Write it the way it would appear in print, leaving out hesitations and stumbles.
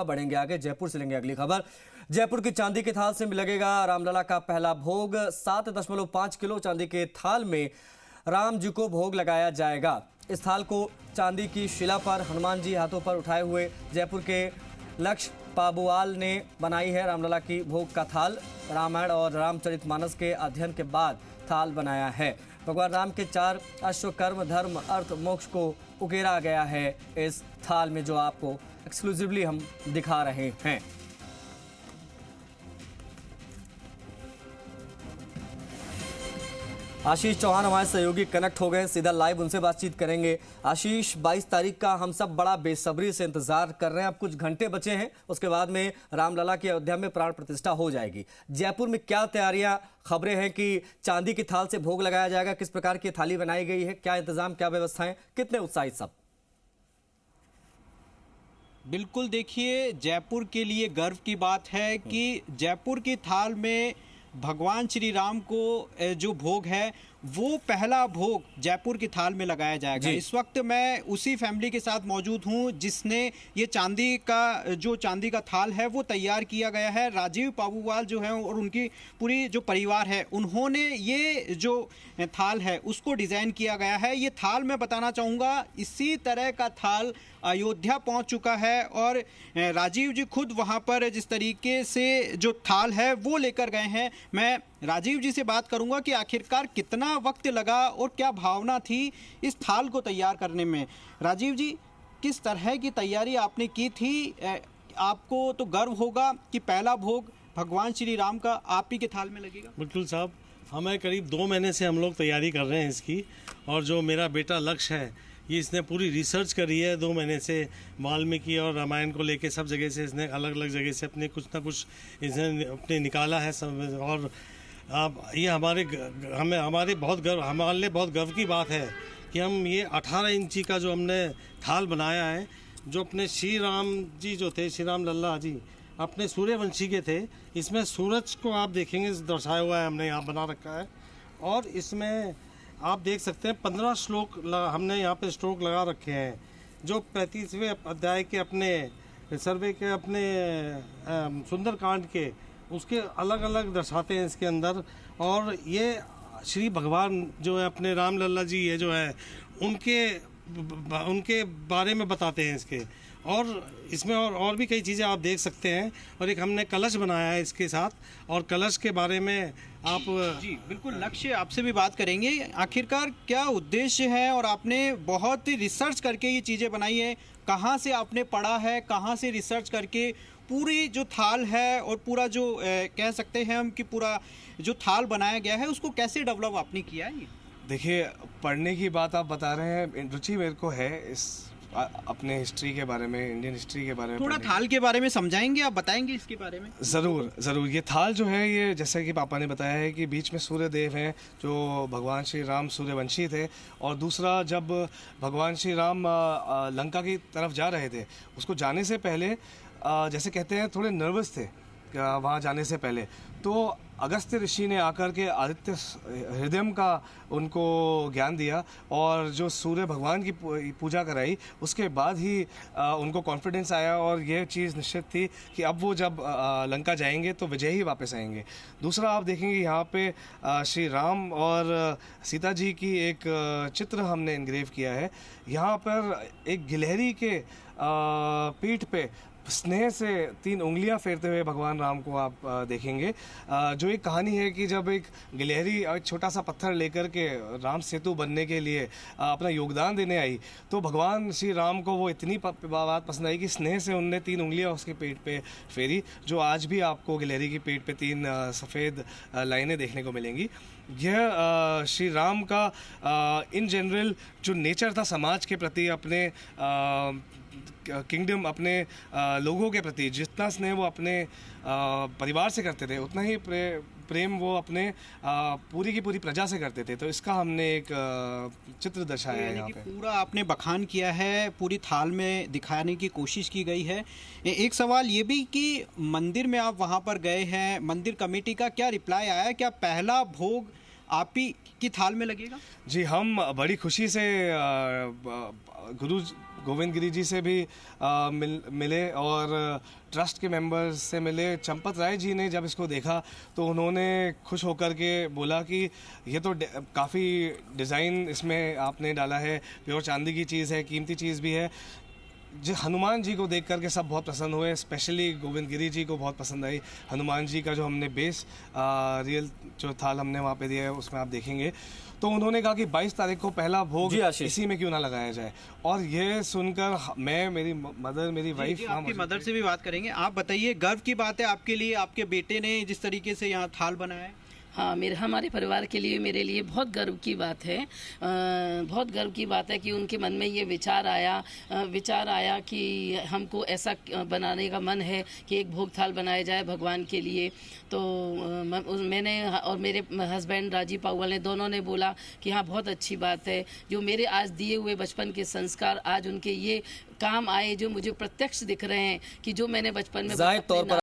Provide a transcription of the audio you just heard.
बढ़ेंगे आगे। जयपुर से लेंगे अगली खबर। जयपुर की चांदी के थाल से लगेगा रामलला का पहला भोग। 7.5 किलो चांदी के थाल में राम जी को भोग लगाया जाएगा। इस थाल को चांदी की शिला पर हनुमान जी हाथों पर उठाए हुए जयपुर के लक्ष्य पाबुआल ने बनाई है। रामलला की भोग का थाल रामायण और रामचरितमानस के अध्ययन के बाद थाल बनाया है। भगवान राम के 4 अश्व कर्म धर्म अर्थ मोक्ष को उकेरा गया है इस थाल में, जो आपको एक्सक्लूसिवली हम दिखा रहे हैं। आशीष चौहान हमारे सहयोगी कनेक्ट हो गए, सीधा लाइव उनसे बातचीत करेंगे। आशीष, 22 तारीख का हम सब बड़ा बेसब्री से इंतजार कर रहे हैं। अब कुछ घंटे बचे हैं, उसके बाद में रामलला की अयोध्या में प्राण प्रतिष्ठा हो जाएगी। जयपुर में क्या तैयारियां, खबरें हैं कि चांदी की थाल से भोग लगाया जाएगा, किस प्रकार की थाली बनाई गई है, क्या इंतजाम, क्या व्यवस्थाएं, कितने उत्साहित सब? बिल्कुल, देखिए, जयपुर के लिए गर्व की बात है कि जयपुर की थाल में भगवान श्री राम को जो भोग है वो पहला भोग जयपुर की थाल में लगाया जाएगा। इस वक्त मैं उसी फैमिली के साथ मौजूद हूं जिसने ये चांदी का थाल है वो तैयार किया गया है। राजीव पाबूवाल जो है और उनकी पूरी जो परिवार है, उन्होंने ये जो थाल है उसको डिज़ाइन किया गया है। ये थाल मैं बताना चाहूँगा, इसी तरह का थाल अयोध्या पहुंच चुका है और राजीव जी खुद वहां पर जिस तरीके से जो थाल है वो लेकर गए हैं। मैं राजीव जी से बात करूंगा कि आखिरकार कितना वक्त लगा और क्या भावना थी इस थाल को तैयार करने में। राजीव जी, किस तरह की तैयारी आपने की थी? आपको तो गर्व होगा कि पहला भोग भगवान श्री राम का आप ही के थाल में लगेगा। बिल्कुल साहब, हमें करीब 2 महीने से हम लोग तैयारी कर रहे हैं इसकी, और जो मेरा बेटा लक्ष्य है ये इसने पूरी रिसर्च करी है 2 महीने से। वाल्मीकि और रामायण को लेके सब जगह से इसने अलग अलग जगह से अपने कुछ ना कुछ इसने अपने निकाला है सब। और अब ये हमारे लिए बहुत गर्व की बात है कि हम ये 18 इंची का जो हमने थाल बनाया है, जो अपने श्री राम जी जो थे, श्री राम लल्ला जी अपने सूर्यवंशी के थे। इसमें सूरज को आप देखेंगे दर्शाया हुआ है, हमने यहाँ बना रखा है। और इसमें आप देख सकते हैं 15 श्लोक हमने यहाँ पे स्ट्रोक लगा रखे हैं, जो 35वें अध्याय के अपने सर्वे के अपने सुंदरकांड के उसके अलग अलग दर्शाते हैं इसके अंदर। और ये श्री भगवान जो है अपने राम लल्ला जी ये जो है उनके बारे में बताते हैं इसके। और इसमें और भी कई चीज़ें आप देख सकते हैं। और एक हमने कलश बनाया है इसके साथ, और कलश के बारे में आप जी बिल्कुल, लक्ष्य आपसे भी बात करेंगे। आखिरकार क्या उद्देश्य है, और आपने बहुत ही रिसर्च करके ये चीज़ें बनाई है, कहाँ से आपने पढ़ा है, कहाँ से रिसर्च करके पूरी जो थाल है और पूरा जो कह सकते हैं हम कि पूरा जो थाल बनाया गया है उसको कैसे डेवलप आपने किया है? देखिए, पढ़ने की बात आप बता रहे हैं, रुचि मेरे को है इस अपने हिस्ट्री के बारे में, इंडियन हिस्ट्री के बारे में। थोड़ा थाल के बारे में समझाएंगे, आप बताएंगे इसके बारे में? ज़रूर। ये थाल जो है, ये जैसे कि पापा ने बताया है कि बीच में सूर्य देव हैं जो भगवान श्री राम सूर्यवंशी थे। और दूसरा, जब भगवान श्री राम लंका की तरफ जा रहे थे, उसको जाने से पहले जैसे कहते हैं थोड़े नर्वस थे वहाँ जाने से पहले। तो अगस्त्य ऋषि ने आकर के आदित्य हृदय का उनको ज्ञान दिया, और जो सूर्य भगवान की पूजा कराई, उसके बाद ही उनको कॉन्फिडेंस आया और ये चीज़ निश्चित थी कि अब वो जब लंका जाएंगे तो विजय ही वापस आएंगे। दूसरा, आप देखेंगे यहाँ पे श्री राम और सीता जी की एक चित्र हमने इनग्रेव किया है। यहाँ पर एक गिलहरी के पीठ पे स्नेह से 3 उंगलियां फेरते हुए भगवान राम को आप देखेंगे। जो एक कहानी है कि जब एक गिलहरी एक छोटा सा पत्थर लेकर के राम सेतु बनने के लिए अपना योगदान देने आई, तो भगवान श्री राम को वो इतनी बात पसंद आई कि स्नेह से उनने 3 उंगलियां उसके पेट पे फेरी, जो आज भी आपको गिलहरी की पेट पे 3 सफ़ेद लाइनें देखने को मिलेंगी। यह श्री राम का इन जनरल जो नेचर था समाज के प्रति, अपने किंगडम, अपने लोगों के प्रति जितना स्नेह वो अपने परिवार से करते थे, उतना ही प्रेम वो अपने पूरी की पूरी प्रजा से करते थे। तो इसका हमने एक चित्र दर्शाया है यहाँ पे। पूरा आपने बखान किया है, पूरी थाल में दिखाने की कोशिश की गई है। एक सवाल ये भी कि मंदिर में आप वहाँ पर गए हैं, मंदिर कमेटी का क्या रिप्लाई आया? क्या पहला भोग आप ही की थाल में लगेगा? जी, हम बड़ी खुशी से गुरु गोविंद गिरी जी से भी मिले और ट्रस्ट के मेंबर्स से मिले। चंपत राय जी ने जब इसको देखा तो उन्होंने खुश होकर के बोला कि ये तो काफ़ी डिज़ाइन इसमें आपने डाला है, प्योर चांदी की चीज़ है, कीमती चीज़ भी है। जो हनुमान जी को देख करके सब बहुत पसंद हुए, स्पेशली गोविंद गिरी जी को बहुत पसंद आई हनुमान जी का जो हमने बेस रियल जो थाल हमने वहाँ पे दिया है उसमें आप देखेंगे। तो उन्होंने कहा कि 22 तारीख को पहला भोग जी आशीष। इसी में क्यों ना लगाया जाए। और ये सुनकर मैं, मेरी मदर, मेरी वाइफ, आपकी मदर से भी बात करेंगे। आप बताइए, गर्व की बात है आपके लिए, आपके बेटे ने जिस तरीके से यहाँ थाल बनाया है। हाँ, हमारे परिवार के लिए, मेरे लिए बहुत गर्व की बात है। बहुत गर्व की बात है कि उनके मन में ये विचार आया कि हमको ऐसा बनाने का मन है कि एक भोग थाल बनाया जाए भगवान के लिए। तो मैंने और मेरे हस्बैंड राजीव पाउवल ने, दोनों ने बोला कि हाँ बहुत अच्छी बात है। जो मेरे आज दिए हुए बचपन के संस्कार आज उनके ये काम आए, जो मुझे प्रत्यक्ष दिख रहे हैं कि जो मैंने बचपन में जाहिर तौर पर